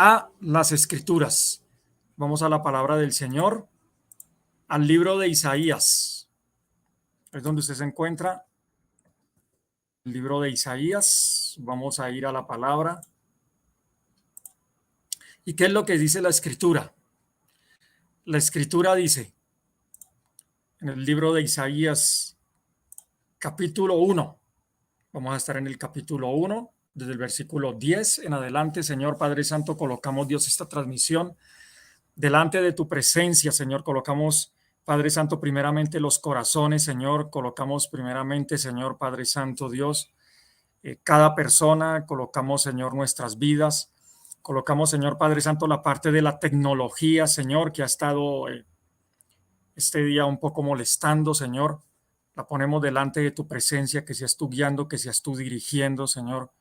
a las Escrituras. Vamos a la palabra del Señor, al libro de Isaías. Es donde usted se encuentra. El libro de Isaías. Vamos a ir a la palabra. ¿Y qué es lo que dice la Escritura? La Escritura dice, en el libro de Isaías, capítulo 1. Vamos a estar en el capítulo 1, desde el versículo 10 en adelante. Señor Padre Santo, colocamos, Dios, esta transmisión delante de tu presencia, Señor. Colocamos, Padre Santo, primeramente los corazones, Señor. Colocamos primeramente, Señor Padre Santo, Dios, cada persona. Colocamos, Señor, nuestras vidas. Colocamos, Señor Padre Santo, la parte de la tecnología, Señor, que ha estado este día un poco molestando, Señor. La ponemos delante de tu presencia, que seas tú guiando, que seas tú dirigiendo, Señor.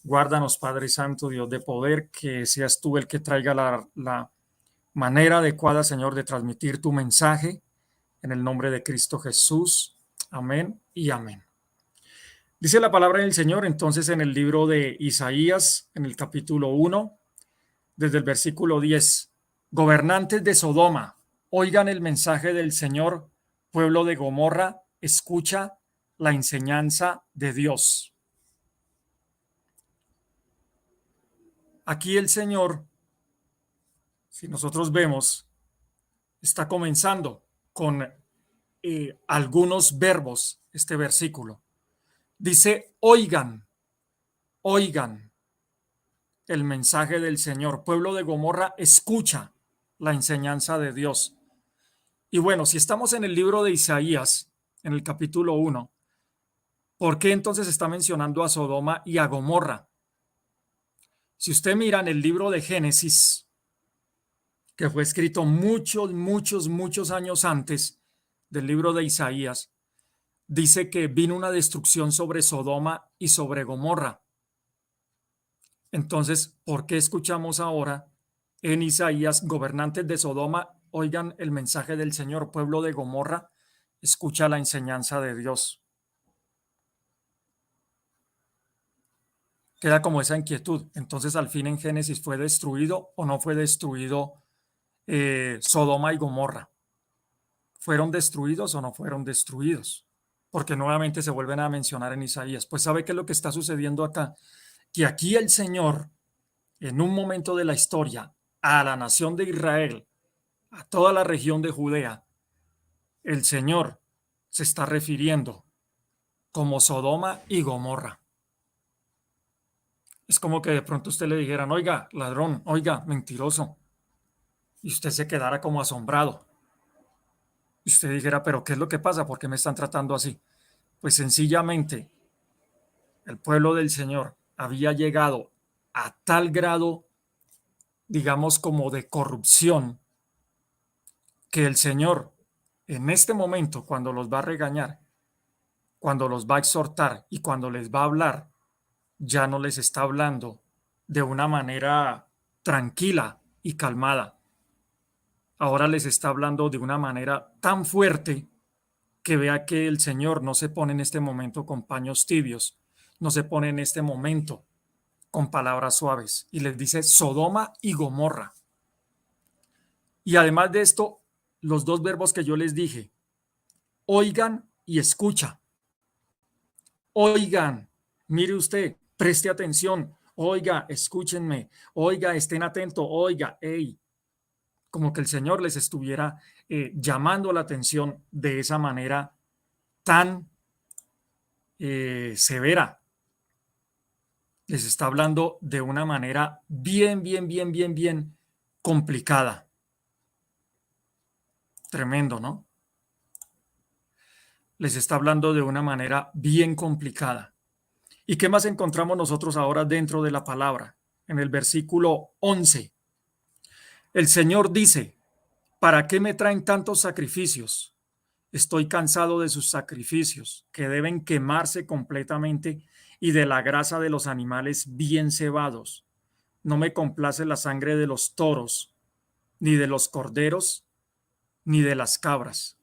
Guárdanos, Padre Santo, Dios de poder, que seas tú el que traiga la manera adecuada, Señor, de transmitir tu mensaje en el nombre de Cristo Jesús. Amén y amén. Dice la palabra del Señor entonces en el libro de Isaías, en el capítulo 1, desde el versículo 10. Gobernantes de Sodoma, oigan el mensaje del Señor. Pueblo de Gomorra, escucha la enseñanza de Dios. Aquí el Señor, si nosotros vemos, está comenzando con algunos verbos este versículo. Dice, oigan, oigan el mensaje del Señor. Pueblo de Gomorra, escucha la enseñanza de Dios. Y bueno, si estamos en el libro de Isaías, en el capítulo 1, ¿por qué entonces está mencionando a Sodoma y a Gomorra? Si usted mira en el libro de Génesis, que fue escrito muchos años antes del libro de Isaías, dice que vino una destrucción sobre Sodoma y sobre Gomorra. Entonces, ¿por qué escuchamos ahora en Isaías, gobernantes de Sodoma, oigan el mensaje del Señor, pueblo de Gomorra, escucha la enseñanza de Dios? Queda como esa inquietud. Entonces, al fin en Génesis, ¿fue destruido o no fue destruido Sodoma y Gomorra? ¿Fueron destruidos o no fueron destruidos? Porque nuevamente se vuelven a mencionar en Isaías. Pues ¿sabe qué es lo que está sucediendo acá? Que aquí el Señor, en un momento de la historia, a la nación de Israel, a toda la región de Judea, el Señor se está refiriendo como Sodoma y Gomorra. Es como que de pronto usted le dijeran, oiga, ladrón, oiga, mentiroso, y usted se quedara como asombrado. Y usted dijera, pero ¿qué es lo que pasa? ¿Por qué me están tratando así? Pues sencillamente el pueblo del Señor había llegado a tal grado, digamos, como de corrupción, que el Señor en este momento, cuando los va a regañar, cuando los va a exhortar y cuando les va a hablar, ya no les está hablando de una manera tranquila y calmada. Ahora les está hablando de una manera tan fuerte que vea que el Señor no se pone en este momento con paños tibios, no se pone en este momento con palabras suaves, y les dice Sodoma y Gomorra. Y además de esto, los dos verbos que yo les dije, oigan y escucha. Oigan, mire usted, preste atención, oiga, escúchenme, oiga, estén atentos, oiga, hey, como que el Señor les estuviera llamando la atención de esa manera tan severa. Les está hablando de una manera bien complicada. Tremendo, ¿no? Les está hablando de una manera bien complicada. ¿Y qué más encontramos nosotros ahora dentro de la palabra? En el versículo 11, el Señor dice, ¿para qué me traen tantos sacrificios? Estoy cansado de sus sacrificios, que deben quemarse completamente, y de la grasa de los animales bien cebados. No me complace la sangre de los toros, ni de los corderos, ni de las cabras.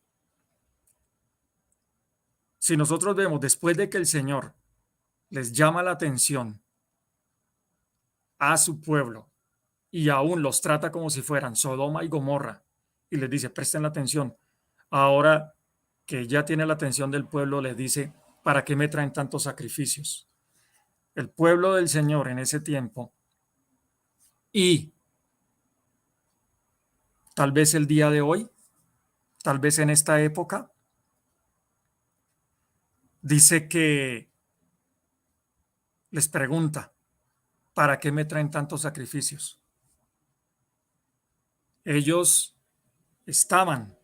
Si nosotros vemos, después de que el Señor les llama la atención a su pueblo, y aún los trata como si fueran Sodoma y Gomorra, y les dice, presten la atención. Ahora que ya tiene la atención del pueblo, les dice, ¿para qué me traen tantos sacrificios? El pueblo del Señor en ese tiempo, y tal vez el día de hoy, tal vez en esta época, dice que les pregunta, ¿para qué me traen tantos sacrificios? Ellos estaban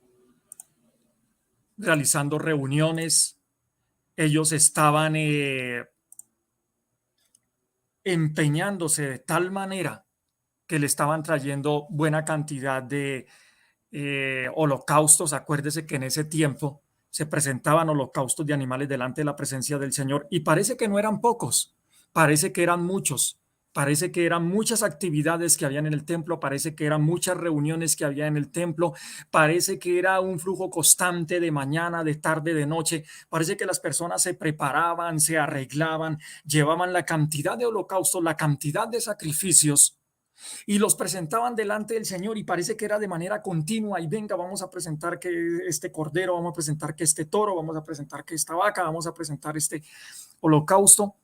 realizando reuniones, ellos estaban empeñándose de tal manera que le estaban trayendo buena cantidad de holocaustos. Acuérdese que en ese tiempo se presentaban holocaustos de animales delante de la presencia del Señor, y parece que no eran pocos, parece que eran muchos, parece que eran muchas actividades que habían en el templo, parece que eran muchas reuniones que había en el templo, parece que era un flujo constante de mañana, de tarde, de noche, parece que las personas se preparaban, se arreglaban, llevaban la cantidad de holocaustos, la cantidad de sacrificios, y los presentaban delante del Señor, y parece que era de manera continua, y venga, vamos a presentar que este cordero, vamos a presentar que este toro, vamos a presentar que esta vaca, vamos a presentar este holocausto.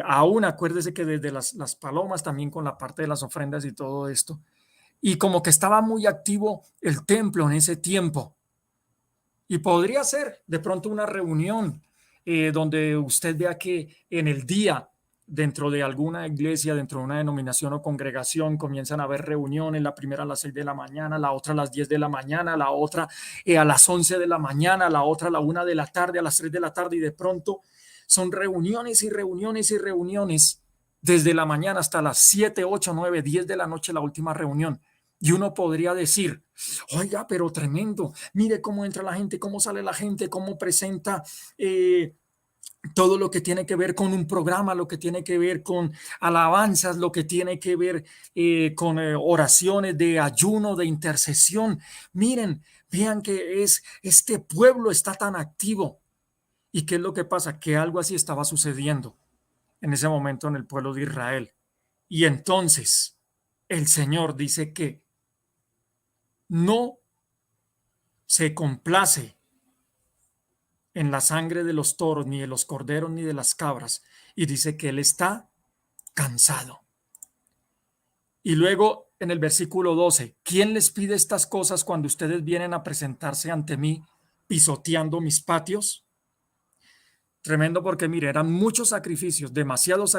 Aún acuérdese que desde las palomas, también con la parte de las ofrendas y todo esto, y como que estaba muy activo el templo en ese tiempo, y podría ser de pronto una reunión donde usted vea que en el día, dentro de alguna iglesia, dentro de una denominación o congregación, comienzan a haber reuniones, la primera a las 6 de la mañana, la otra a las 10 de la mañana, la otra a las 11 de la mañana, la otra a la 1 de la tarde, a las 3 de la tarde, y de pronto son reuniones y reuniones y reuniones desde la mañana hasta las 7, 8, 9, 10 de la noche, la última reunión. Y uno podría decir, oiga, pero tremendo, mire cómo entra la gente, cómo sale la gente, cómo presenta todo lo que tiene que ver con un programa, lo que tiene que ver con alabanzas, lo que tiene que ver con oraciones de ayuno, de intercesión. Miren, vean que este pueblo está tan activo. ¿Y qué es lo que pasa? Que algo así estaba sucediendo en ese momento en el pueblo de Israel. Y entonces el Señor dice que no se complace en la sangre de los toros, ni de los corderos, ni de las cabras, y dice que él está cansado. Y luego en el versículo 12, ¿quién les pide estas cosas cuando ustedes vienen a presentarse ante mí pisoteando mis patios? Tremendo, porque mire, eran muchos sacrificios, demasiadas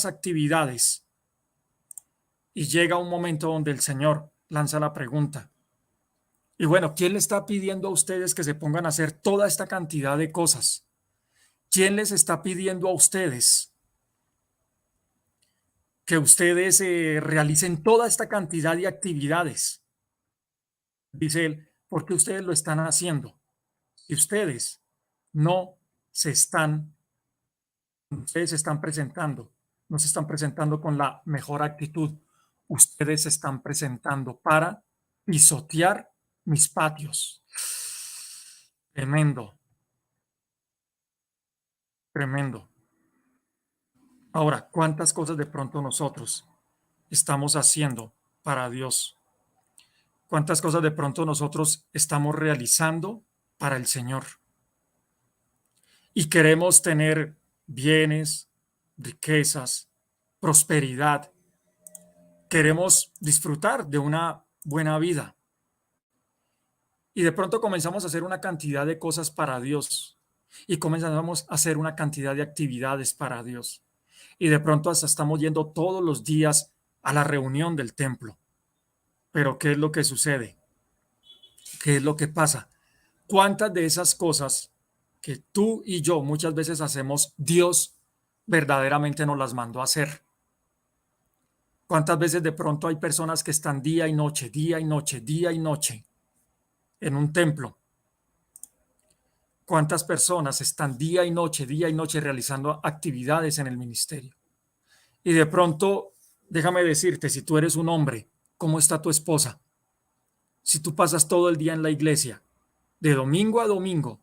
actividades, y llega un momento donde el Señor lanza la pregunta. Y bueno, ¿quién le está pidiendo a ustedes que se pongan a hacer toda esta cantidad de cosas? ¿Quién les está pidiendo a ustedes que ustedes realicen toda esta cantidad de actividades? Dice él, ¿por qué ustedes lo están haciendo? Si no se están, ustedes se están presentando, no se están presentando con la mejor actitud, ustedes se están presentando para pisotear mis patios. Tremendo, tremendo. Ahora, ¿cuántas cosas de pronto nosotros estamos haciendo para Dios? ¿Cuántas cosas de pronto nosotros estamos realizando para el Señor? Y queremos tener bienes, riquezas, prosperidad. Queremos disfrutar de una buena vida. Y de pronto comenzamos a hacer una cantidad de cosas para Dios. Y comenzamos a hacer una cantidad de actividades para Dios. Y de pronto hasta estamos yendo todos los días a la reunión del templo. Pero ¿qué es lo que sucede? ¿Qué es lo que pasa? ¿Cuántas de esas cosas que tú y yo muchas veces hacemos, Dios verdaderamente nos las mandó a hacer? ¿Cuántas veces de pronto hay personas que están día y noche, día y noche, día y noche en un templo? ¿Cuántas personas están día y noche realizando actividades en el ministerio? Y de pronto, déjame decirte, si tú eres un hombre, ¿cómo está tu esposa? Si tú pasas todo el día en la iglesia, de domingo a domingo,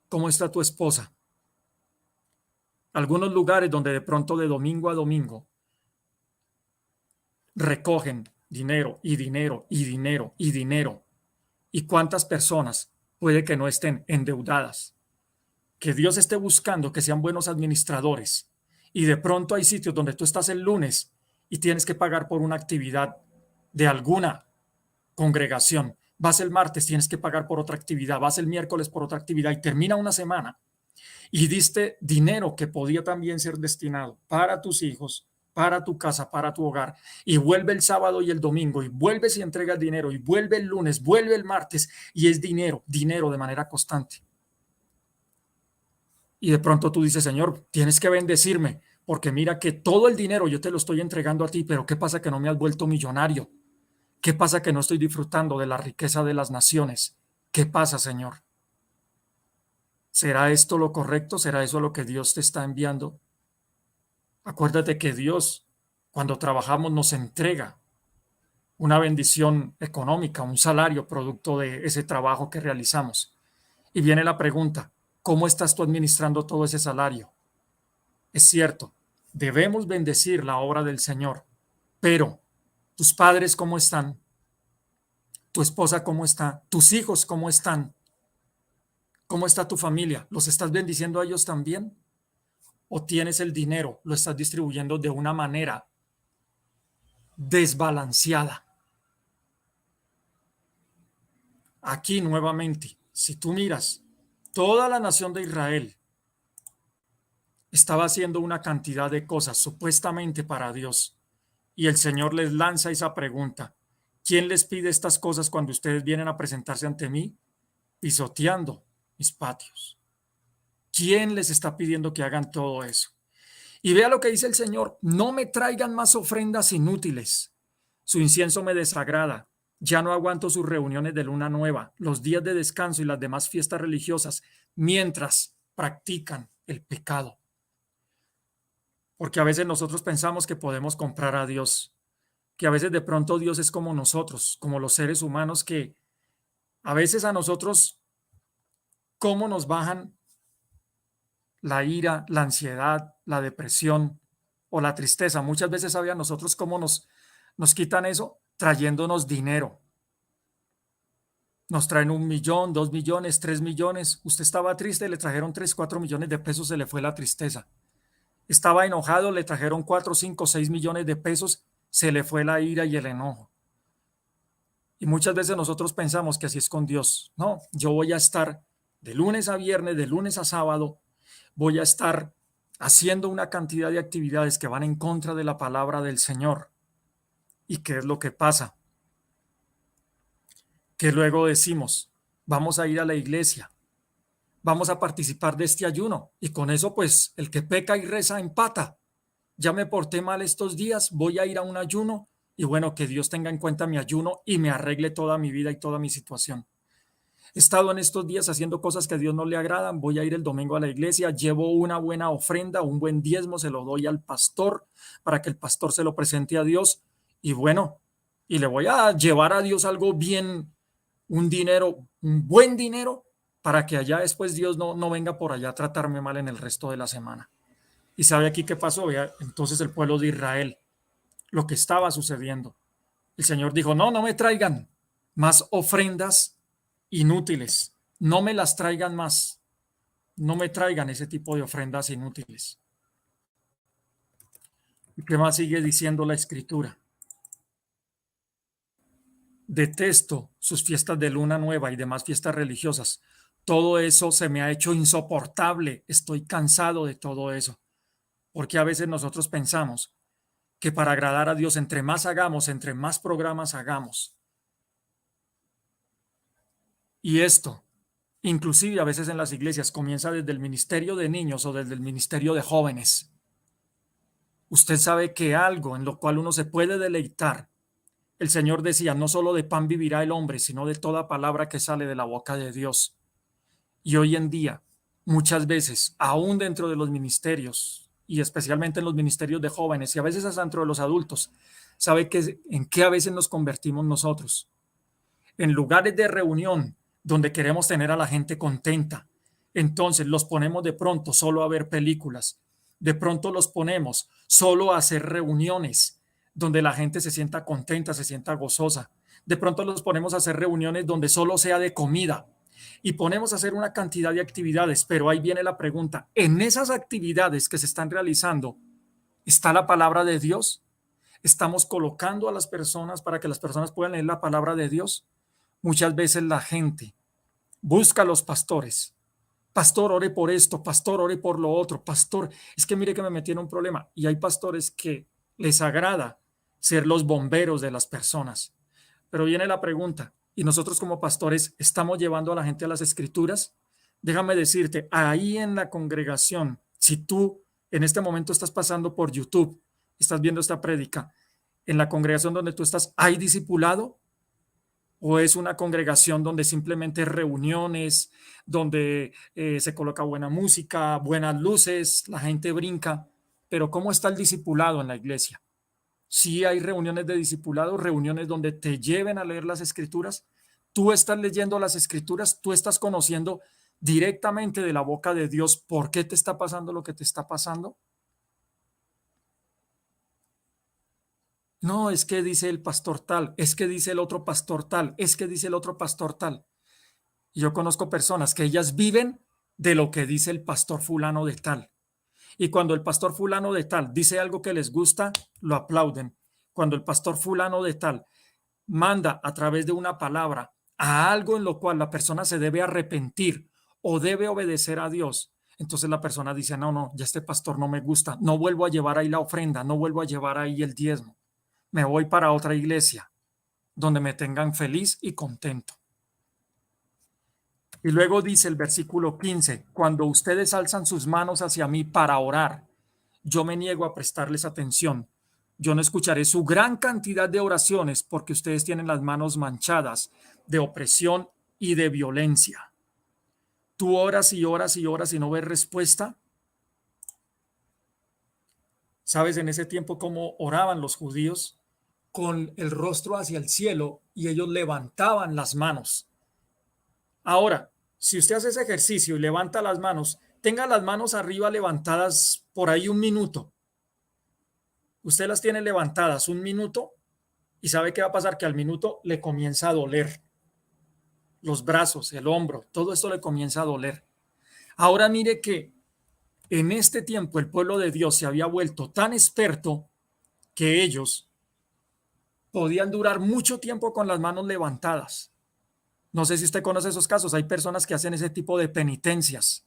¿cómo está tu esposa? Algunos lugares donde de pronto de domingo a domingo recogen dinero y dinero y dinero y dinero. ¿Y cuántas personas puede que no estén endeudadas? Que Dios esté buscando que sean buenos administradores. Y de pronto hay sitios donde tú estás el lunes y tienes que pagar por una actividad de alguna congregación. Vas el martes, tienes que pagar por otra actividad. Vas el miércoles por otra actividad y termina una semana y diste dinero que podía también ser destinado para tus hijos, para tu casa, para tu hogar, y vuelve el sábado y el domingo, y vuelves y entregas dinero, y vuelve el lunes, vuelve el martes, y es dinero, dinero de manera constante. Y de pronto tú dices, Señor, tienes que bendecirme, porque mira que todo el dinero yo te lo estoy entregando a ti, pero ¿qué pasa que no me has vuelto millonario? ¿Qué pasa que no estoy disfrutando de la riqueza de las naciones? ¿Qué pasa, Señor? ¿Será esto lo correcto? ¿Será eso lo que Dios te está enviando? Acuérdate que Dios, cuando trabajamos, nos entrega una bendición económica, un salario producto de ese trabajo que realizamos. Y viene la pregunta, ¿cómo estás tú administrando todo ese salario? Es cierto, debemos bendecir la obra del Señor, pero ¿tus padres cómo están? ¿Tu esposa cómo está? ¿Tus hijos cómo están? ¿Cómo está tu familia? ¿Los estás bendiciendo a ellos también? ¿O tienes el dinero, lo estás distribuyendo de una manera desbalanceada? Aquí nuevamente, si tú miras, toda la nación de Israel estaba haciendo una cantidad de cosas supuestamente para Dios. Y el Señor les lanza esa pregunta. ¿Quién les pide estas cosas cuando ustedes vienen a presentarse ante mí? Pisoteando mis patios. ¿Quién les está pidiendo que hagan todo eso? Y vea lo que dice el Señor. No me traigan más ofrendas inútiles. Su incienso me desagrada. Ya no aguanto sus reuniones de luna nueva, los días de descanso y las demás fiestas religiosas, mientras practican el pecado. Porque a veces nosotros pensamos que podemos comprar a Dios, que a veces de pronto Dios es como nosotros, como los seres humanos, que a veces a nosotros, ¿cómo nos bajan la ira, la ansiedad, la depresión o la tristeza? Muchas veces a nosotros cómo nos quitan eso trayéndonos dinero. Nos traen 1 millón, 2 millones, 3 millones. Usted estaba triste, le trajeron 3, 4 millones de pesos, se le fue la tristeza. Estaba enojado, le trajeron 4, 5, 6 millones de pesos, se le fue la ira y el enojo. Y muchas veces nosotros pensamos que así es con Dios. No, yo voy a estar de lunes a viernes, de lunes a sábado, voy a estar haciendo una cantidad de actividades que van en contra de la palabra del Señor. ¿Y qué es lo que pasa? Que luego decimos, vamos a ir a la iglesia, vamos a participar de este ayuno, y con eso pues el que peca y reza empata. Ya me porté mal estos días, voy a ir a un ayuno, y bueno, que Dios tenga en cuenta mi ayuno y me arregle toda mi vida y toda mi situación. He estado en estos días haciendo cosas que a Dios no le agradan, voy a ir el domingo a la iglesia, llevo una buena ofrenda, un buen diezmo, se lo doy al pastor para que el pastor se lo presente a Dios, y bueno, y le voy a llevar a Dios algo bien, un dinero, un buen dinero, para que allá después Dios no venga por allá a tratarme mal en el resto de la semana. ¿Y sabe aquí qué pasó? Vea, entonces el pueblo de Israel, lo que estaba sucediendo. El Señor dijo, no, no me traigan más ofrendas inútiles. No me las traigan más. No me traigan ese tipo de ofrendas inútiles. ¿Y qué más sigue diciendo la Escritura? Detesto sus fiestas de luna nueva y demás fiestas religiosas. Todo eso se me ha hecho insoportable. Estoy cansado de todo eso. Porque a veces nosotros pensamos que para agradar a Dios, entre más hagamos, entre más programas hagamos. Y esto, inclusive a veces en las iglesias, comienza desde el ministerio de niños o desde el ministerio de jóvenes. Usted sabe que algo en lo cual uno se puede deleitar. El Señor decía, no solo de pan vivirá el hombre, sino de toda palabra que sale de la boca de Dios. Y hoy en día, muchas veces, aún dentro de los ministerios, y especialmente en los ministerios de jóvenes, y a veces hasta dentro de los adultos, ¿sabe en qué a veces nos convertimos nosotros? En lugares de reunión donde queremos tener a la gente contenta. Entonces los ponemos de pronto solo a ver películas. De pronto los ponemos solo a hacer reuniones. donde la gente se sienta contenta, se sienta gozosa. De pronto los ponemos a hacer reuniones donde solo sea de comida y ponemos a hacer una cantidad de actividades, pero ahí viene la pregunta, ¿en esas actividades que se están realizando está la palabra de Dios? ¿Estamos colocando a las personas para que las personas puedan leer la palabra de Dios? Muchas veces la gente busca a los pastores. Pastor, ore por esto, pastor, ore por lo otro, pastor, es que mire que me metí en un problema. Y hay pastores que les agrada ser los bomberos de las personas. Pero viene la pregunta, ¿y nosotros como pastores estamos llevando a la gente a las escrituras? Déjame decirte, ahí en la congregación, si tú en este momento estás pasando por YouTube, estás viendo esta prédica, en la congregación donde tú estás, ¿hay discipulado? ¿O es una congregación donde simplemente reuniones, donde se coloca buena música, buenas luces, la gente brinca? Pero ¿cómo está el discipulado en la iglesia? Sí hay reuniones de discipulado, reuniones donde te lleven a leer las escrituras. Tú estás leyendo las escrituras, tú estás conociendo directamente de la boca de Dios por qué te está pasando lo que te está pasando. No, es que dice el pastor tal, es que dice el otro pastor tal, es que dice el otro pastor tal. Y yo conozco personas que ellas viven de lo que dice el pastor fulano de tal. Y cuando el pastor fulano de tal dice algo que les gusta, lo aplauden. Cuando el pastor fulano de tal manda a través de una palabra a algo en lo cual la persona se debe arrepentir o debe obedecer a Dios, entonces la persona dice, no, no, ya este pastor no me gusta, no vuelvo a llevar ahí la ofrenda, no vuelvo a llevar ahí el diezmo, me voy para otra iglesia donde me tengan feliz y contento. Y luego dice el versículo 15, cuando ustedes alzan sus manos hacia mí para orar, yo me niego a prestarles atención. Yo no escucharé su gran cantidad de oraciones porque ustedes tienen las manos manchadas de opresión y de violencia. Tú oras y oras y oras y no ves respuesta. ¿Sabes en ese tiempo cómo oraban los judíos? Con el rostro hacia el cielo y ellos levantaban las manos. Ahora, si usted hace ese ejercicio y levanta las manos, tenga las manos arriba levantadas por ahí un minuto. Usted las tiene levantadas un minuto y sabe qué va a pasar, que al minuto le comienza a doler los brazos, el hombro, todo esto le comienza a doler. Ahora mire que en este tiempo el pueblo de Dios se había vuelto tan experto que ellos podían durar mucho tiempo con las manos levantadas. No sé si usted conoce esos casos, hay personas que hacen ese tipo de penitencias.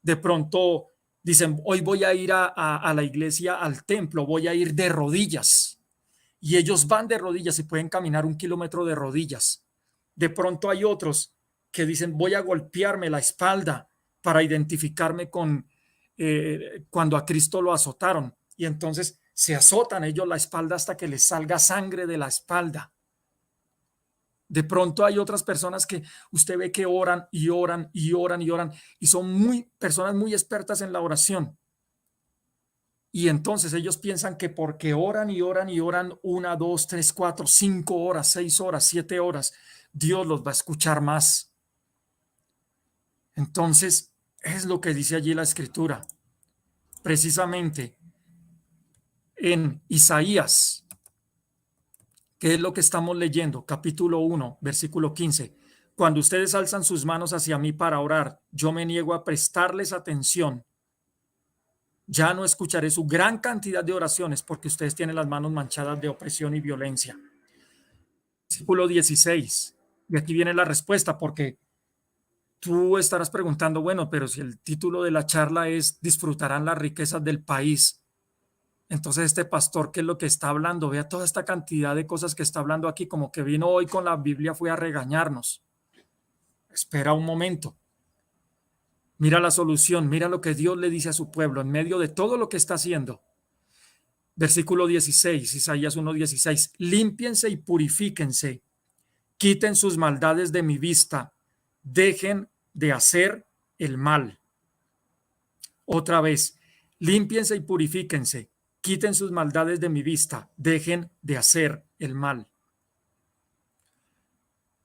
De pronto dicen, hoy voy a ir a la iglesia, al templo, voy a ir de rodillas. Y ellos van de rodillas y pueden caminar 1 kilómetro de rodillas. De pronto hay otros que dicen, voy a golpearme la espalda para identificarme con cuando a Cristo lo azotaron. Y entonces se azotan ellos la espalda hasta que les salga sangre de la espalda. De pronto hay otras personas que usted ve que oran y oran y oran y oran y son personas muy expertas en la oración. Y entonces ellos piensan que porque oran y oran y oran 1, 2, 3, 4, 5 horas, 6 horas, 7 horas, Dios los va a escuchar más. Entonces es lo que dice allí la escritura. Precisamente en Isaías, ¿qué es lo que estamos leyendo? Capítulo 1, versículo 15. Cuando ustedes alzan sus manos hacia mí para orar, yo me niego a prestarles atención. Ya no escucharé su gran cantidad de oraciones porque ustedes tienen las manos manchadas de opresión y violencia. Versículo 16. Y aquí viene la respuesta, porque tú estarás preguntando, bueno, pero si el título de la charla es disfrutarán las riquezas del país, entonces este pastor, ¿qué es lo que está hablando? Vea toda esta cantidad de cosas que está hablando aquí, como que vino hoy con la Biblia, fue a regañarnos. Espera un momento. Mira la solución, mira lo que Dios le dice a su pueblo en medio de todo lo que está haciendo. Versículo 16, Isaías 1:16. Límpiense y purifíquense, quiten sus maldades de mi vista, dejen de hacer el mal. Otra vez, límpiense y purifíquense, quiten sus maldades de mi vista, dejen de hacer el mal.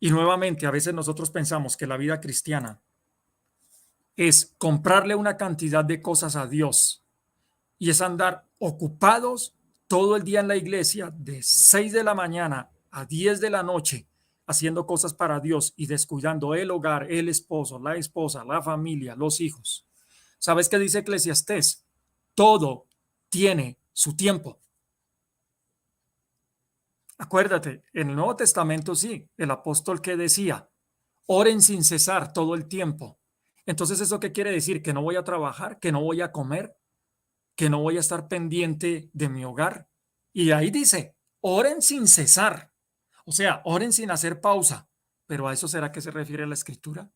Y nuevamente, a veces nosotros pensamos que la vida cristiana es comprarle una cantidad de cosas a Dios y es andar ocupados todo el día en la iglesia, de 6 de la mañana a 10 de la noche, haciendo cosas para Dios y descuidando el hogar, el esposo, la esposa, la familia, los hijos. ¿Sabes qué dice Eclesiastés? Todo tiene su tiempo. Acuérdate, en el Nuevo Testamento sí, el apóstol que decía, oren sin cesar todo el tiempo. Entonces, ¿eso qué quiere decir? ¿Que no voy a trabajar? ¿Que no voy a comer? ¿Que no voy a estar pendiente de mi hogar? Y ahí dice, oren sin cesar. O sea, oren sin hacer pausa. ¿Pero a eso será que se refiere la Escritura?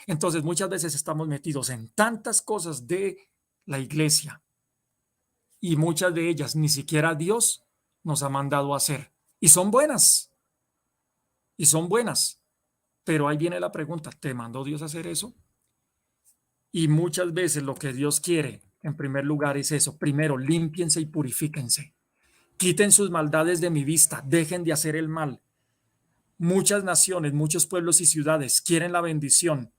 Entonces, muchas veces estamos metidos en tantas cosas de la iglesia y muchas de ellas ni siquiera Dios nos ha mandado a hacer. Y son buenas, y son buenas. Pero ahí viene la pregunta, ¿te mandó Dios a hacer eso? Y muchas veces lo que Dios quiere, en primer lugar, es eso. Primero, límpiense y purifíquense. Quiten sus maldades de mi vista, dejen de hacer el mal. Muchas naciones, muchos pueblos y ciudades quieren la bendición.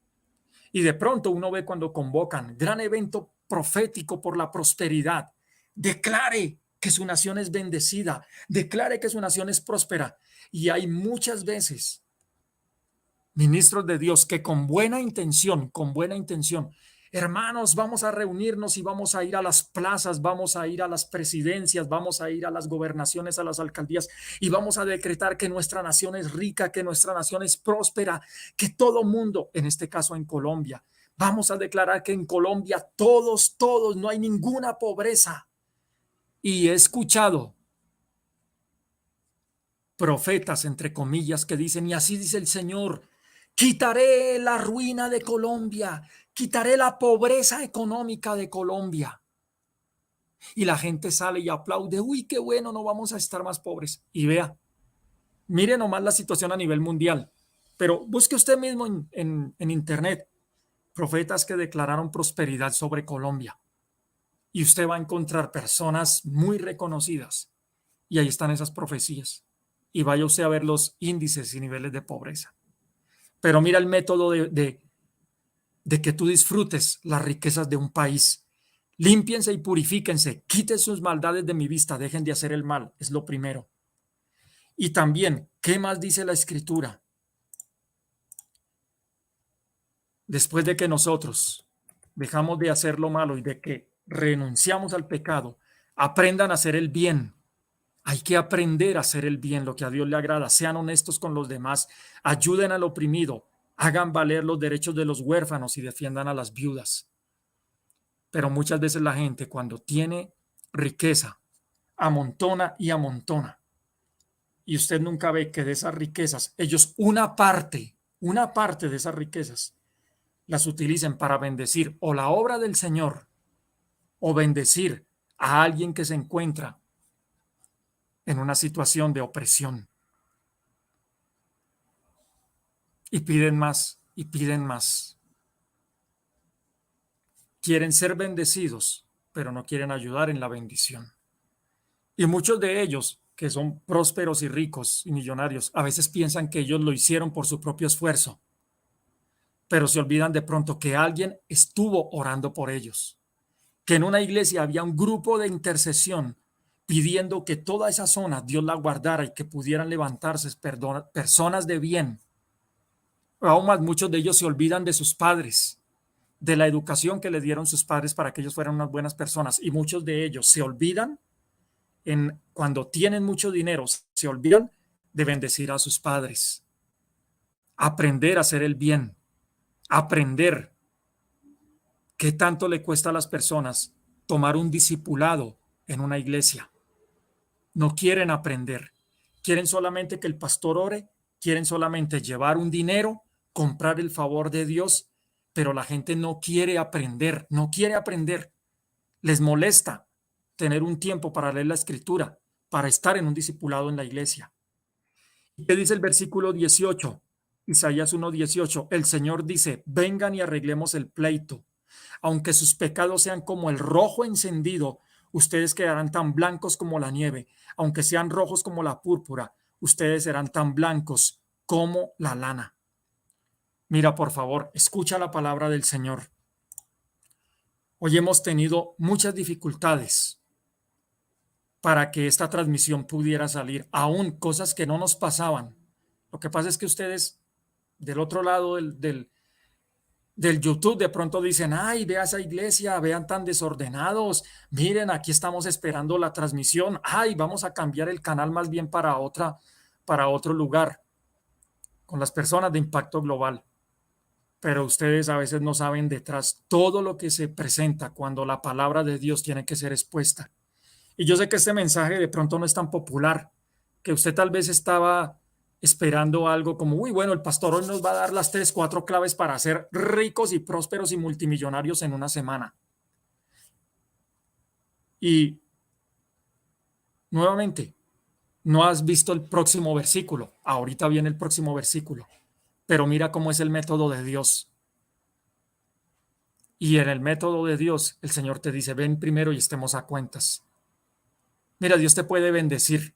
Y de pronto uno ve cuando convocan gran evento profético por la prosperidad. Declare que su nación es bendecida, declare que su nación es próspera. Y hay muchas veces ministros de Dios que con buena intención, hermanos, vamos a reunirnos y vamos a ir a las plazas, vamos a ir a las presidencias, vamos a ir a las gobernaciones, a las alcaldías y vamos a decretar que nuestra nación es rica, que nuestra nación es próspera, que todo mundo, en este caso en Colombia, vamos a declarar que en Colombia todos, no hay ninguna pobreza. Y he escuchado profetas, entre comillas, que dicen, y así dice el Señor, quitaré la ruina de Colombia, quitaré la pobreza económica de Colombia. Y la gente sale y aplaude, uy, qué bueno, no vamos a estar más pobres. Y vea, mire nomás la situación a nivel mundial, pero busque usted mismo en internet profetas que declararon prosperidad sobre Colombia. Y usted va a encontrar personas muy reconocidas. Y ahí están esas profecías. Y vaya usted a ver los índices y niveles de pobreza. Pero mira el método de que tú disfrutes las riquezas de un país. Límpiense y purifíquense, quiten sus maldades de mi vista, dejen de hacer el mal, es lo primero. Y también, ¿qué más dice la Escritura? Después de que nosotros dejamos de hacer lo malo y de que renunciamos al pecado, aprendan a hacer el bien. Hay que aprender a hacer el bien, lo que a Dios le agrada. Sean honestos con los demás, ayuden al oprimido, hagan valer los derechos de los huérfanos y defiendan a las viudas. Pero muchas veces la gente, cuando tiene riqueza, amontona y amontona. Y usted nunca ve que de esas riquezas, ellos una parte de esas riquezas, las utilicen para bendecir o la obra del Señor o bendecir a alguien que se encuentra en una situación de opresión. Y piden más, y piden más. Quieren ser bendecidos, pero no quieren ayudar en la bendición. Y muchos de ellos, que son prósperos y ricos y millonarios, a veces piensan que ellos lo hicieron por su propio esfuerzo, pero se olvidan de pronto que alguien estuvo orando por ellos, que en una iglesia había un grupo de intercesión pidiendo que toda esa zona Dios la guardara y que pudieran levantarse personas de bien. Aún más, muchos de ellos se olvidan de sus padres, de la educación que le dieron sus padres para que ellos fueran unas buenas personas, y muchos de ellos se olvidan cuando tienen mucho dinero, se olvidan de bendecir a sus padres. Aprender a hacer el bien, aprender qué tanto le cuesta a las personas tomar un discipulado en una iglesia. No quieren aprender, quieren solamente que el pastor ore, quieren solamente llevar un dinero, comprar el favor de Dios, pero la gente no quiere aprender, no quiere aprender. Les molesta tener un tiempo para leer la escritura, para estar en un discipulado en la iglesia. ¿Qué dice el versículo 18? Isaías 1:18. El Señor dice, vengan y arreglemos el pleito. Aunque sus pecados sean como el rojo encendido, ustedes quedarán tan blancos como la nieve. Aunque sean rojos como la púrpura, ustedes serán tan blancos como la lana. Mira, por favor, escucha la palabra del Señor. Hoy hemos tenido muchas dificultades para que esta transmisión pudiera salir, aún cosas que no nos pasaban. Lo que pasa es que ustedes del otro lado del YouTube de pronto dicen, ay, vea esa iglesia, vean tan desordenados, miren, aquí estamos esperando la transmisión, ay, vamos a cambiar el canal más bien para otro lugar, con las personas de Impacto Global. Pero ustedes a veces no saben detrás todo lo que se presenta cuando la palabra de Dios tiene que ser expuesta. Y yo sé que este mensaje de pronto no es tan popular, que usted tal vez estaba esperando algo como, uy, bueno, el pastor hoy nos va a dar las 3, 4 claves para ser ricos y prósperos y multimillonarios en una semana. Y nuevamente, no has visto el próximo versículo. Ahorita viene el próximo versículo. Pero mira cómo es el método de Dios. Y en el método de Dios, el Señor te dice, ven primero y estemos a cuentas. Mira, Dios te puede bendecir.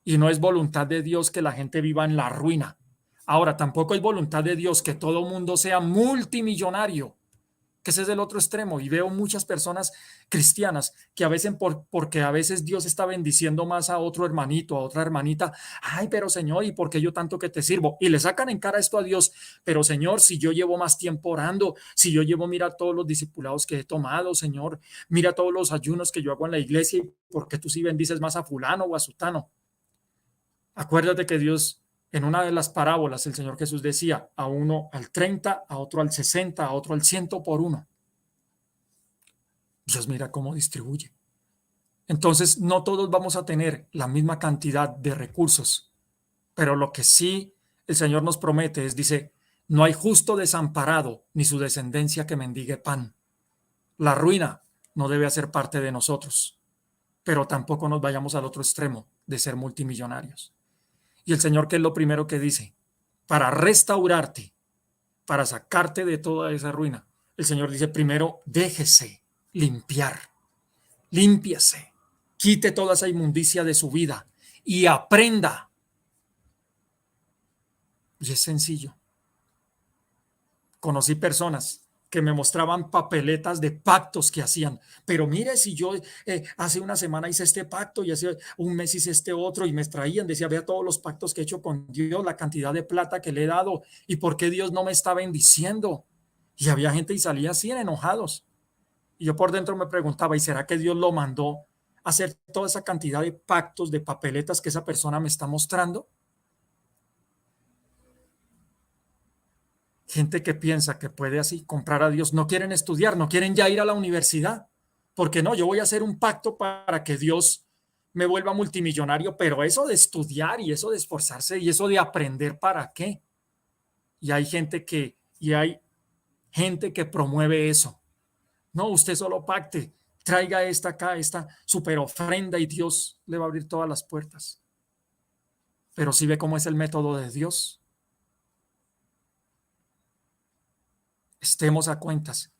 Y no es voluntad de Dios que la gente viva en la ruina. Ahora, tampoco es voluntad de Dios que todo mundo sea multimillonario, que ese es el otro extremo. Y veo muchas personas cristianas que a veces, porque a veces Dios está bendiciendo más a otro hermanito, a otra hermanita, ay, pero Señor, ¿y por qué yo tanto que te sirvo? Y le sacan en cara esto a Dios, pero Señor, si yo llevo más tiempo orando, si yo llevo, mira todos los discipulados que he tomado, Señor, mira todos los ayunos que yo hago en la iglesia, ¿y por qué tú sí bendices más a fulano o a sutano? Acuérdate que Dios, en una de las parábolas, el Señor Jesús decía, a uno al 30, a otro al 60, a otro al 100 por uno. Dios mira cómo distribuye. Entonces, no todos vamos a tener la misma cantidad de recursos, pero lo que sí el Señor nos promete es, dice, no hay justo desamparado, ni su descendencia que mendigue pan. La ruina no debe hacer parte de nosotros, pero tampoco nos vayamos al otro extremo de ser multimillonarios. Y el Señor, ¿qué es lo primero que dice? Para restaurarte, para sacarte de toda esa ruina. El Señor dice, primero, déjese limpiar, límpiese, quite toda esa inmundicia de su vida y aprenda. Y es sencillo. Conocí personas que me mostraban papeletas de pactos que hacían. Pero mire, si yo hace una semana hice este pacto y hace un mes hice este otro y me traían, decía, vea todos los pactos que he hecho con Dios, la cantidad de plata que le he dado y por qué Dios no me está bendiciendo. Y había gente y salía así enojados. Y yo por dentro me preguntaba, ¿y será que Dios lo mandó a hacer toda esa cantidad de pactos, de papeletas que esa persona me está mostrando? Gente que piensa que puede así comprar a Dios, no quieren estudiar, no quieren ya ir a la universidad, porque no, yo voy a hacer un pacto para que Dios me vuelva multimillonario, pero eso de estudiar y eso de esforzarse y eso de aprender, ¿para qué? Y hay gente que promueve eso. No, usted solo pacte, traiga esta acá, esta super ofrenda y Dios le va a abrir todas las puertas. Pero si ve cómo es el método de Dios, estemos a cuentas.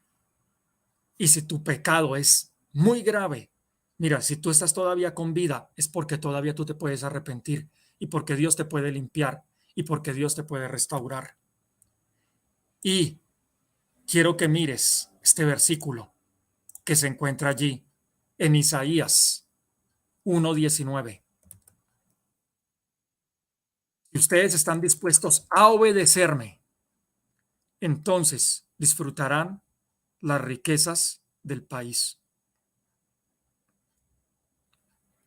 Y si tu pecado es muy grave, mira, si tú estás todavía con vida, es porque todavía tú te puedes arrepentir y porque Dios te puede limpiar y porque Dios te puede restaurar. Y quiero que mires este versículo que se encuentra allí en Isaías 1:19. Si ustedes están dispuestos a obedecerme, entonces disfrutarán las riquezas del país.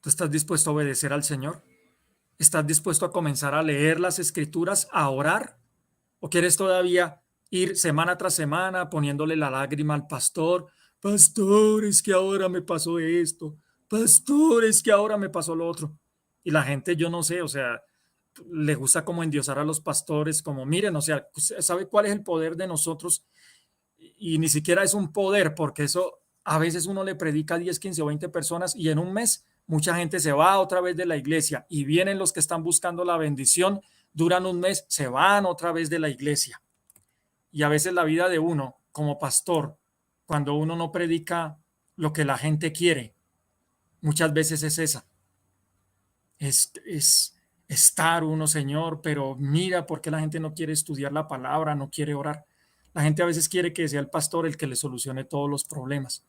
¿Tú estás dispuesto a obedecer al Señor? ¿Estás dispuesto a comenzar a leer las escrituras, a orar? ¿O quieres todavía ir semana tras semana poniéndole la lágrima al pastor? Pastor, es que ahora me pasó esto. Pastor, es que ahora me pasó lo otro. Y la gente, yo no sé, o sea, le gusta como endiosar a los pastores, como miren, o sea, ¿sabe cuál es el poder de nosotros? Y ni siquiera es un poder, porque eso a veces uno le predica a 10, 15 o 20 personas y en un mes mucha gente se va otra vez de la iglesia y vienen los que están buscando la bendición, duran un mes, se van otra vez de la iglesia. Y a veces la vida de uno como pastor, cuando uno no predica lo que la gente quiere, muchas veces es esa. Es estar uno, Señor, pero mira por qué la gente no quiere estudiar la palabra, no quiere orar. La gente a veces quiere que sea el pastor el que le solucione todos los problemas,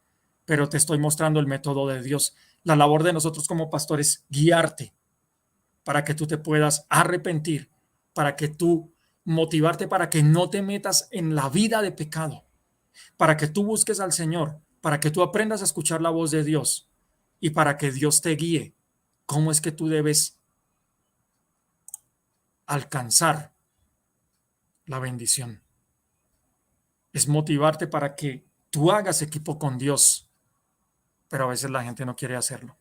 pero te estoy mostrando el método de Dios, La labor de nosotros como pastores es guiarte para que tú te puedas arrepentir, para que tú motivarte para que no te metas en la vida de pecado, para que tú busques al Señor, para que tú aprendas a escuchar la voz de Dios y para que Dios te guíe. ¿Cómo es que tú debes alcanzar la bendición? Es motivarte para que tú hagas equipo con Dios, pero a veces la gente no quiere hacerlo.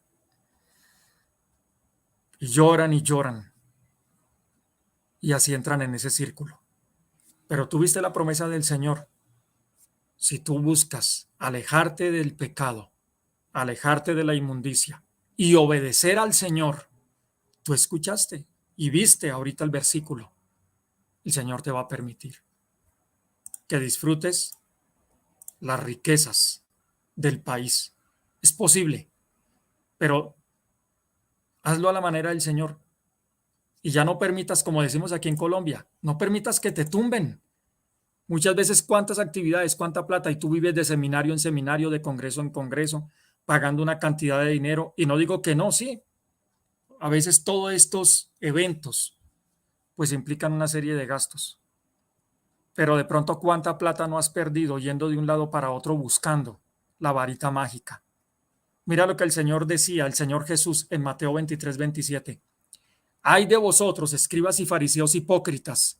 Y lloran, y así entran en ese círculo. Pero tú viste la promesa del Señor. Si tú buscas alejarte del pecado, alejarte de la inmundicia y obedecer al Señor, tú escuchaste y viste ahorita el versículo, el Señor te va a permitir que disfrutes las riquezas del país. Es posible, pero hazlo a la manera del Señor. Y ya no permitas, como decimos aquí en Colombia, no permitas que te tumben. Muchas veces cuántas actividades, cuánta plata, y tú vives de seminario en seminario, de congreso en congreso, pagando una cantidad de dinero. Y no digo que no, sí. A veces todos estos eventos pues implican una serie de gastos. Pero de pronto cuánta plata no has perdido yendo de un lado para otro buscando la varita mágica. Mira lo que el Señor decía, el Señor Jesús en Mateo 23-27. Ay de vosotros, escribas y fariseos hipócritas,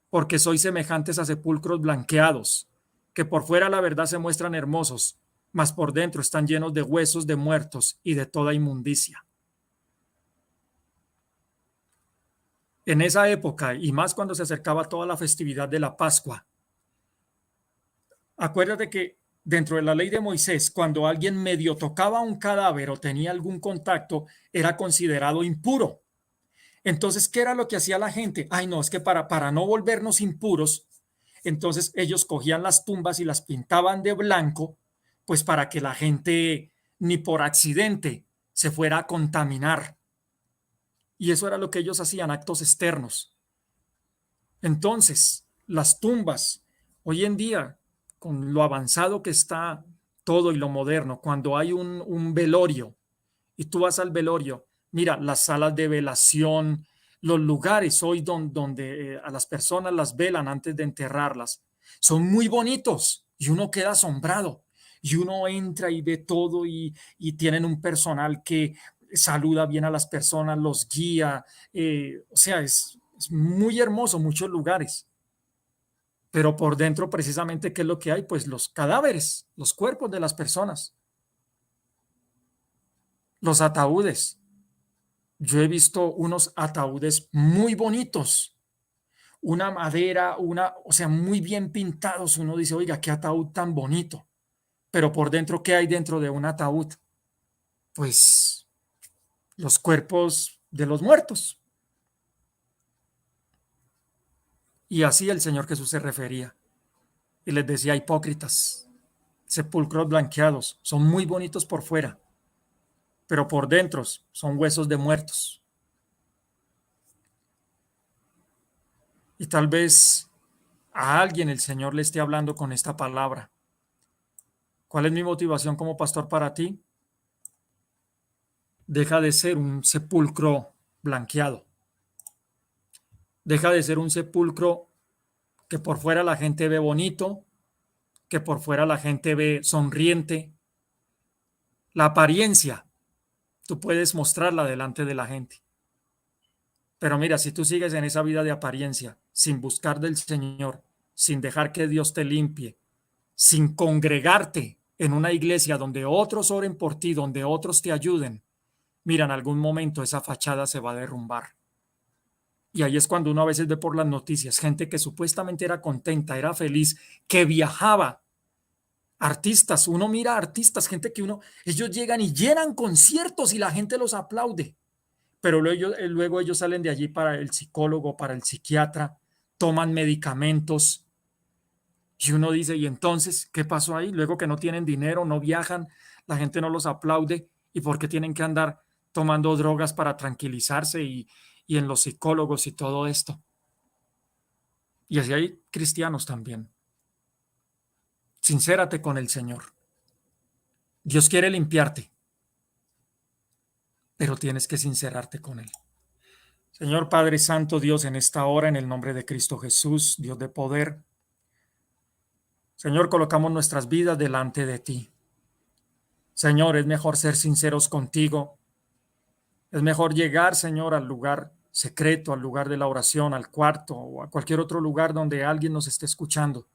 porque sois semejantes a sepulcros blanqueados, que por fuera la verdad se muestran hermosos, mas por dentro están llenos de huesos de muertos y de toda inmundicia. En esa época, y más cuando se acercaba toda la festividad de la Pascua, acuérdate que dentro de la ley de Moisés, cuando alguien medio tocaba un cadáver o tenía algún contacto, era considerado impuro. Entonces, ¿qué era lo que hacía la gente? Ay, no, es que para no volvernos impuros, entonces ellos cogían las tumbas y las pintaban de blanco, pues para que la gente ni por accidente se fuera a contaminar. Y eso era lo que ellos hacían, actos externos. Entonces, las tumbas, hoy en día, con lo avanzado que está todo y lo moderno, cuando hay un velorio y tú vas al velorio, mira, las salas de velación, los lugares hoy donde a las personas las velan antes de enterrarlas, son muy bonitos y uno queda asombrado y uno entra y ve todo y tienen un personal que saluda bien a las personas, los guía, o sea, es muy hermoso muchos lugares, pero por dentro precisamente, ¿qué es lo que hay? Pues los cadáveres, los cuerpos de las personas, los ataúdes. Yo he visto unos ataúdes muy bonitos, una madera, o sea, muy bien pintados. Uno dice, oiga, qué ataúd tan bonito. Pero por dentro, ¿qué hay dentro de un ataúd? Pues los cuerpos de los muertos. Y así el Señor Jesús se refería. Y les decía, hipócritas, sepulcros blanqueados, son muy bonitos por fuera, pero por dentro son huesos de muertos. Y tal vez a alguien el Señor le esté hablando con esta palabra. ¿Cuál es mi motivación como pastor para ti? Deja de ser un sepulcro blanqueado. Deja de ser un sepulcro que por fuera la gente ve bonito, que por fuera la gente ve sonriente. La apariencia, tú puedes mostrarla delante de la gente. Pero mira, si tú sigues en esa vida de apariencia, sin buscar del Señor, sin dejar que Dios te limpie, sin congregarte en una iglesia donde otros oren por ti, donde otros te ayuden, mira, en algún momento esa fachada se va a derrumbar. Y ahí es cuando uno a veces ve por las noticias gente que supuestamente era contenta, era feliz, que viajaba. Artistas, uno mira artistas, gente que ellos llegan y llenan conciertos y la gente los aplaude. Pero luego ellos salen de allí para el psicólogo, para el psiquiatra, toman medicamentos y uno dice, ¿y entonces qué pasó ahí? Luego que no tienen dinero, no viajan, la gente no los aplaude y por qué tienen que andar tomando drogas para tranquilizarse y en los psicólogos y todo esto. Y así hay cristianos también. Sincérate con el Señor. Dios quiere limpiarte. pero tienes que sincerarte con Él. Señor Padre Santo, Dios, en esta hora, en el nombre de Cristo Jesús, Dios de poder, Señor, colocamos nuestras vidas delante de ti. Señor, es mejor ser sinceros contigo. Es mejor llegar, Señor, al lugar secreto, al lugar de la oración, al cuarto o a cualquier otro lugar donde alguien nos esté escuchando.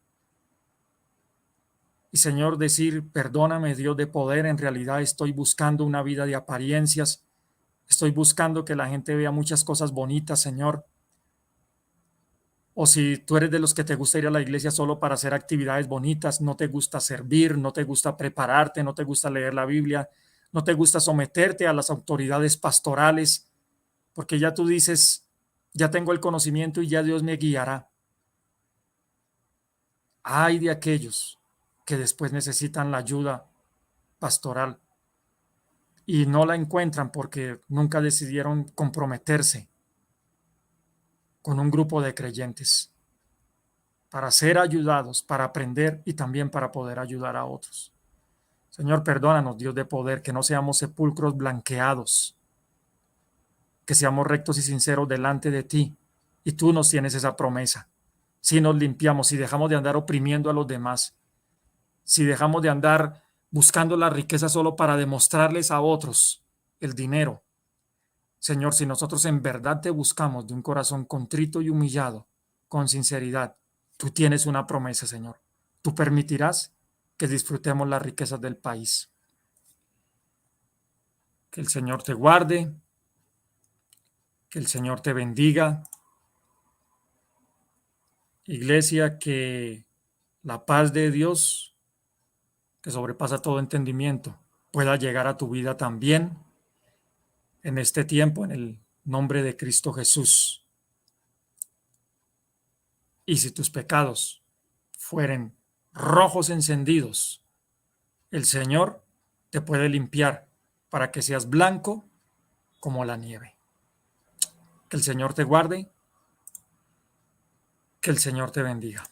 Y, Señor, decir, perdóname, Dios de poder, en realidad estoy buscando una vida de apariencias. Estoy buscando que la gente vea muchas cosas bonitas, Señor. O si tú eres de los que te gusta ir a la iglesia solo para hacer actividades bonitas, no te gusta servir, no te gusta prepararte, no te gusta leer la Biblia, no te gusta someterte a las autoridades pastorales, porque ya tú dices, ya tengo el conocimiento y ya Dios me guiará. Ay de aquellos que después necesitan la ayuda pastoral y no la encuentran porque nunca decidieron comprometerse con un grupo de creyentes para ser ayudados, para aprender y también para poder ayudar a otros. Señor, perdónanos, Dios de poder, que no seamos sepulcros blanqueados, que seamos rectos y sinceros delante de ti. Y tú nos tienes esa promesa. Si nos limpiamos, si dejamos de andar oprimiendo a los demás, si dejamos de andar buscando la riqueza solo para demostrarles a otros el dinero. Señor, si nosotros en verdad te buscamos de un corazón contrito y humillado, con sinceridad, tú tienes una promesa, Señor. Tú permitirás que disfrutemos las riquezas del país. Que el Señor te guarde, que el Señor te bendiga. Iglesia, que la paz de Dios, que sobrepasa todo entendimiento, pueda llegar a tu vida también en este tiempo, en el nombre de Cristo Jesús. Y si tus pecados fueren rojos encendidos, el Señor te puede limpiar para que seas blanco como la nieve. Que el Señor te guarde, que el Señor te bendiga.